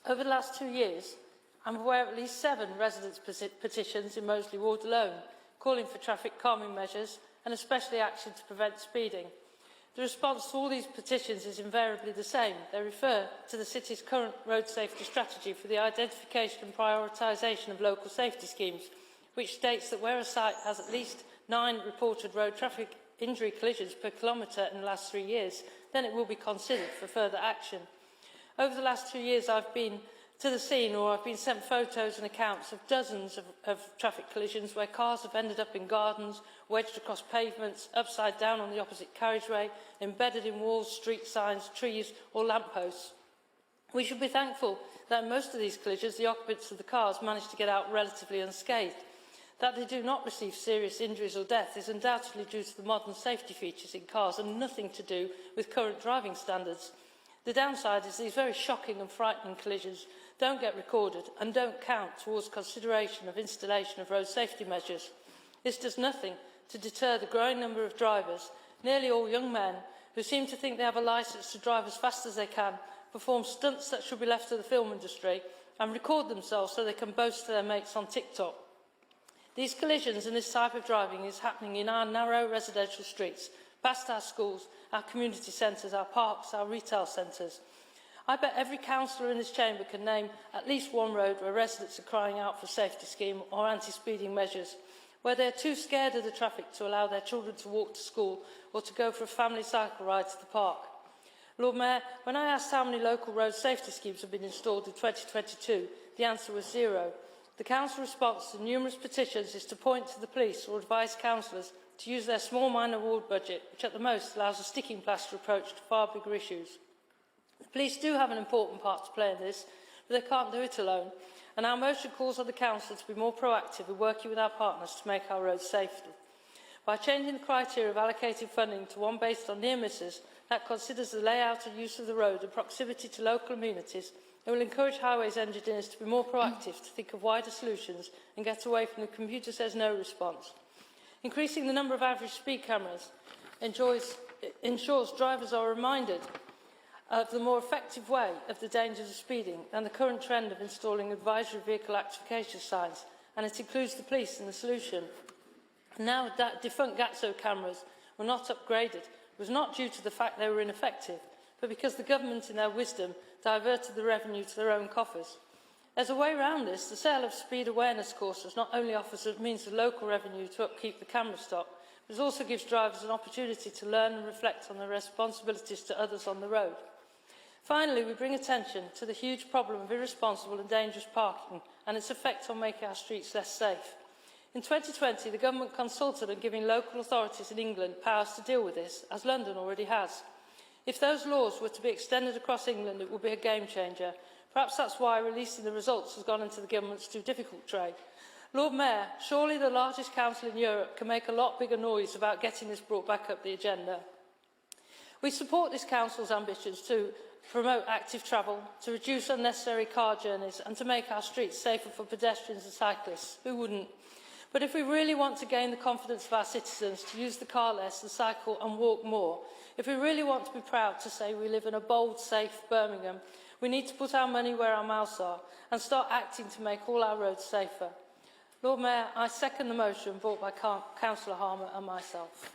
Over the last 2 years, I'm aware of at least 7 residents' petitions in Moseley Ward alone, calling for traffic calming measures and especially action to prevent speeding. The response to all these petitions is invariably the same. They refer to the city's current road safety strategy for the identification and prioritisation of local safety schemes, which states that where a site has at least 9 reported road traffic injury collisions per kilometre in the last 3 years, then it will be considered for further action. Over the last 2 years, I've been to the scene, or I've been sent photos and accounts of dozens of traffic collisions where cars have ended up in gardens, wedged across pavements, upside down on the opposite carriageway, embedded in walls, street signs, trees or lampposts. We should be thankful that in most of these collisions, the occupants of the cars managed to get out relatively unscathed. That they do not receive serious injuries or death is undoubtedly due to the modern safety features in cars and nothing to do with current driving standards. The downside is these very shocking and frightening collisions don't get recorded and don't count towards consideration of installation of road safety measures. This does nothing to deter the growing number of drivers, nearly all young men, who seem to think they have a licence to drive as fast as they can, perform stunts that should be left to the film industry and record themselves so they can boast to their mates on TikTok. These collisions and this type of driving is happening in our narrow residential streets, past our schools, our community centres, our parks, our retail centres. I bet every councillor in this chamber can name at least one road where residents are crying out for safety scheme or anti-speeding measures, where they are too scared of the traffic to allow their children to walk to school or to go for a family cycle ride to the park. Lord Mayor, when I asked how many local road safety schemes have been installed in 2022, the answer was 0. The council response to numerous petitions is to point to the police or advise councillors to use their small minor ward budget, which at the most allows a sticking plaster approach to far bigger issues. The police do have an important part to play in this, but they can't do it alone, and our motion calls on the council to be more proactive in working with our partners to make our roads safer. By changing the criteria of allocating funding to one based on near misses that considers the layout and use of the road and proximity to local amenities, it will encourage highways engineers to be more proactive, to think of wider solutions and get away from the computer says no response. Increasing the number of average speed cameras ensures drivers are reminded of the more effective way of the dangers of speeding than the current trend of installing advisory vehicle actification signs, and it includes the police in the solution. Now, that defunct GATSO cameras were not upgraded was not due to the fact they were ineffective, but because the government, in their wisdom, diverted the revenue to their own coffers. As a way around this, the sale of speed awareness courses not only offers a means of local revenue to upkeep the camera stock, but it also gives drivers an opportunity to learn and reflect on their responsibilities to others on the road. Finally, we bring attention to the huge problem of irresponsible and dangerous parking and its effect on making our streets less safe. In 2020, the government consulted on giving local authorities in England powers to deal with this, as London already has. If those laws were to be extended across England, it would be a game changer. Perhaps that's why releasing the results has gone into the government's too difficult tray. Lord Mayor, surely the largest council in Europe can make a lot bigger noise about getting this brought back up the agenda. We support this council's ambitions to promote active travel, to reduce unnecessary car journeys and to make our streets safer for pedestrians and cyclists. Who wouldn't? But if we really want to gain the confidence of our citizens to use the car less and cycle and walk more, if we really want to be proud to say we live in a bold, safe Birmingham, we need to put our money where our mouths are and start acting to make all our roads safer. Lord Mayor, I second the motion brought by Councillor Harmer and myself.